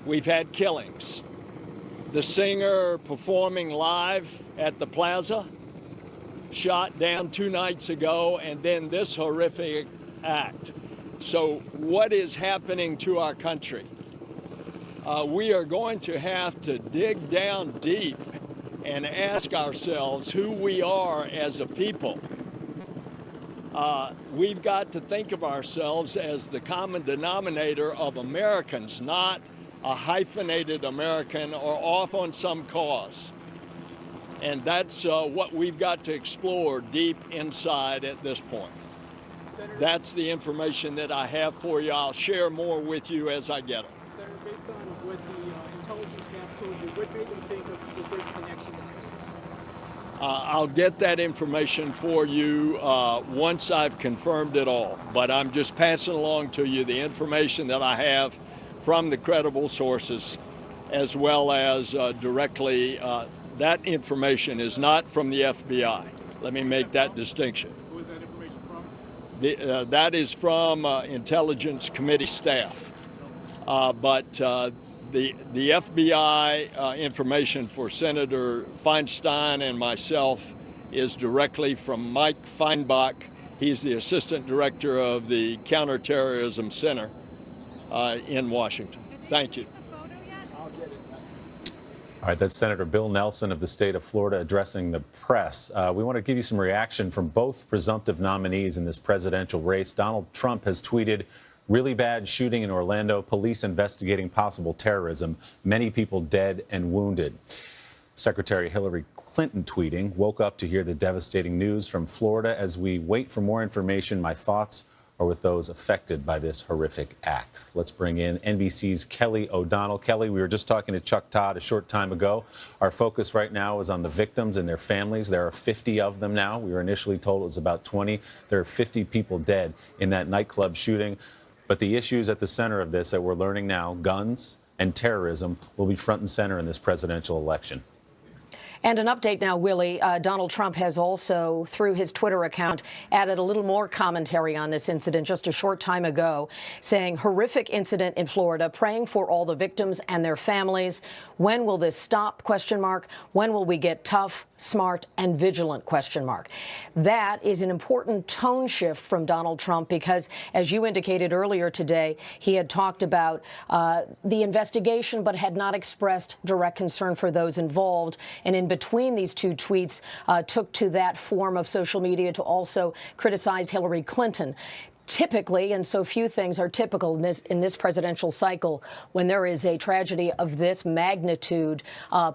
We've had killings. The singer performing live at the Plaza, shot down 2 nights ago, and then this horrific act. So what is happening to our country? we are going to have to dig down deep and ask ourselves who we are as a people. We've got to think of ourselves as the common denominator of Americans, not a hyphenated American or off on some cause. And that's what we've got to explore deep inside at this point. That's the information that I have for you. I'll share more with you as I get it. Senator, based on what the intelligence staff told you, what made them think of the first connection to ISIS? I'll get that information for you once I've confirmed it all. But I'm just passing along to you the information that I have from the credible sources, as well as directly. That information is not from the FBI. Let me make that distinction. Who is that information from? That is from Intelligence Committee staff. But the FBI information for Senator Feinstein and myself is directly from Mike Feinbach. He's the Assistant Director of the Counterterrorism Center in Washington. Thank you. All right, that's Senator Bill Nelson of the state of Florida addressing the press. We want to give you some reaction from both presumptive nominees in this presidential race. Donald Trump has tweeted, "Really bad shooting in Orlando, police investigating possible terrorism, many people dead and wounded." Secretary Hillary Clinton tweeting, "Woke up to hear the devastating news from Florida. As we wait for more information, my thoughts are with those affected by this horrific act." Let's bring in NBC's Kelly O'Donnell. Kelly, we were just talking to Chuck Todd a short time ago. Our focus right now is on the victims and their families. There are 50 of them now. We were initially told it was about 20. There are 50 people dead in that nightclub shooting. But the issues at the center of this that we're learning now, guns and terrorism, will be front and center in this presidential election. And an update now, Willie. Donald Trump has also, through his Twitter account, added a little more commentary on this incident just a short time ago, saying, "Horrific incident in Florida, praying for all the victims and their families. When will this stop? ? When will we get tough, smart, and vigilant ? That is an important tone shift from Donald Trump because, as you indicated earlier today, he had talked about the investigation but had not expressed direct concern for those involved. And in between these two tweets, took to that form of social media to also criticize Hillary Clinton. Typically, and so few things are typical in this presidential cycle, when there is a tragedy of this magnitude,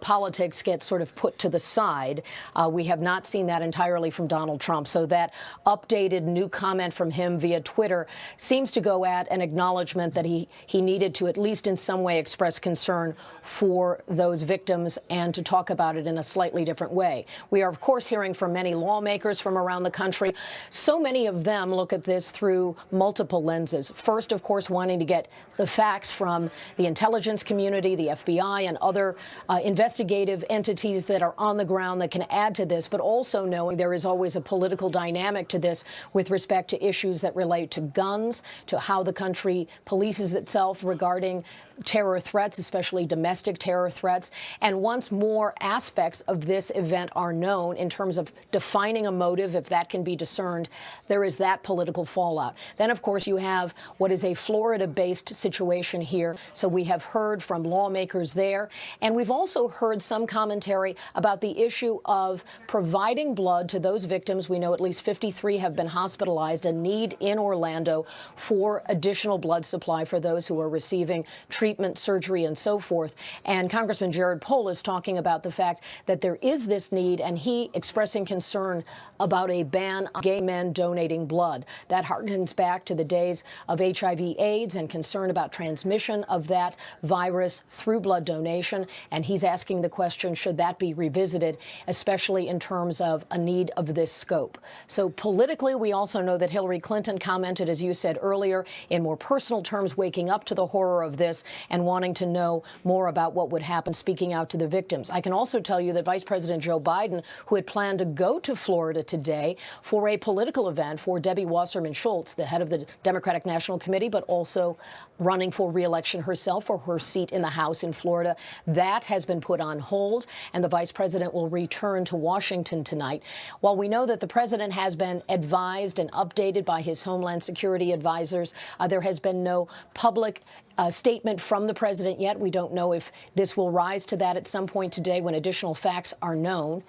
politics gets sort of put to the side. We have not seen that entirely from Donald Trump. So that updated new comment from him via Twitter seems to go at an acknowledgement that he needed to at least in some way express concern for those victims and to talk about it in a slightly different way. We are, of course, hearing from many lawmakers from around the country. So many of them look at this through multiple lenses. First, of course, wanting to get the facts from the intelligence community, the FBI, and other investigative entities that are on the ground that can add to this, but also knowing there is always a political dynamic to this with respect to issues that relate to guns, to how the country polices itself regarding terror threats, especially domestic terror threats. And once more aspects of this event are known in terms of defining a motive, if that can be discerned, there is that political fallout. Then, of course, you have what is a Florida-based situation here. So we have heard from lawmakers there. And we've also heard some commentary about the issue of providing blood to those victims. We know at least 53 have been hospitalized, a need in Orlando for additional blood supply for those who are receiving treatment, surgery, and so forth. And Congressman Jared Polis talking about the fact that there is this need, and he expressing concern about a ban on gay men donating blood. That harkens back to the days of HIV/AIDS and concern about transmission of that virus through blood donation. And he's asking the question, should that be revisited, especially in terms of a need of this scope? So politically, we also know that Hillary Clinton commented, as you said earlier, in more personal terms, waking up to the horror of this and wanting to know more about what would happen, speaking out to the victims. I can also tell you that Vice President Joe Biden, who had planned to go to Florida today for a political event for Debbie Wasserman Schultz, the head of the Democratic National Committee, but also running for re-election herself for her seat in the House in Florida, that has been put on hold, and the vice president will return to Washington tonight. While we know that the president has been advised and updated by his Homeland Security advisors, there has been no public statement from the president yet. We don't know if this will rise to that at some point today when additional facts are known.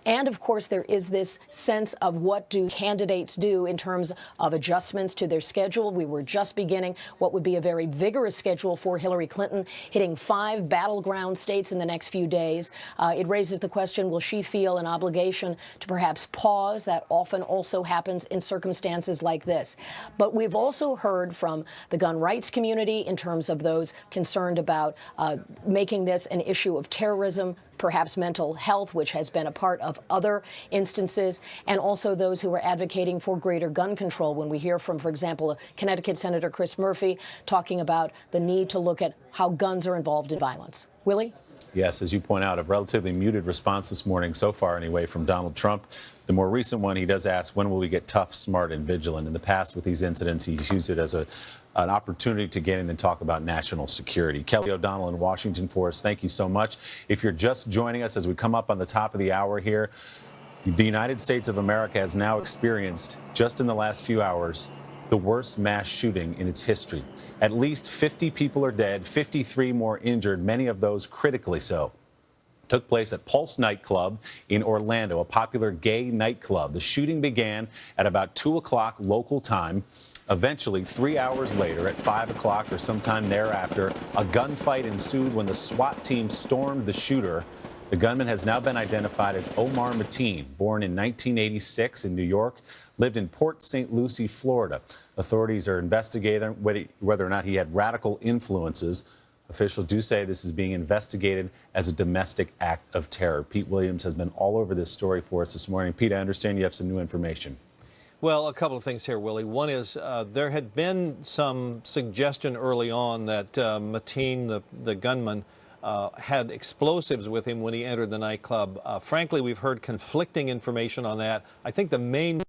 And of course, there is this sense of what do candidates do in terms of adjustments to their schedule. We were just beginning what would be a very vigorous schedule for Hillary Clinton, hitting 5 battleground states in the next few days. It raises the question, will she feel an obligation to perhaps pause? That often also happens in circumstances like this. But we've also heard from the gun rights community in terms of those concerned about making this an issue of terrorism, perhaps mental health, which has been a part of other instances, and also those who are advocating for greater gun control. When we hear from, for example, Connecticut Senator Chris Murphy talking about the need to look at how guns are involved in violence. Willie? Yes, as you point out, a relatively muted response this morning, so far anyway, from Donald Trump. The more recent one, he does ask, when will we get tough, smart, and vigilant? In the past, with these incidents, he's used it as an opportunity to get in and talk about national security. Kelly O'Donnell in Washington for us, thank you so much. If you're just joining us as we come up on the top of the hour here, the United States of America has now experienced, just in the last few hours, the worst mass shooting in its history. At least 50 people are dead, 53 more injured, many of those critically so. Took place at Pulse Nightclub in Orlando, a popular gay nightclub. The shooting began at about 2 o'clock local time. Eventually, 3 hours later, at 5 o'clock or sometime thereafter, a gunfight ensued when the SWAT team stormed the shooter. The gunman has now been identified as Omar Mateen, born in 1986 in New York, lived in Port St. Lucie, Florida. Authorities are investigating whether or not he had radical influences. Officials do say this is being investigated as a domestic act of terror. Pete Williams has been all over this story for us this morning. Pete, I understand you have some new information. Well, a couple of things here, Willie. One is there had been some suggestion early on that Mateen, the gunman, had explosives with him when he entered the nightclub. Frankly, we've heard conflicting information on that. I think the main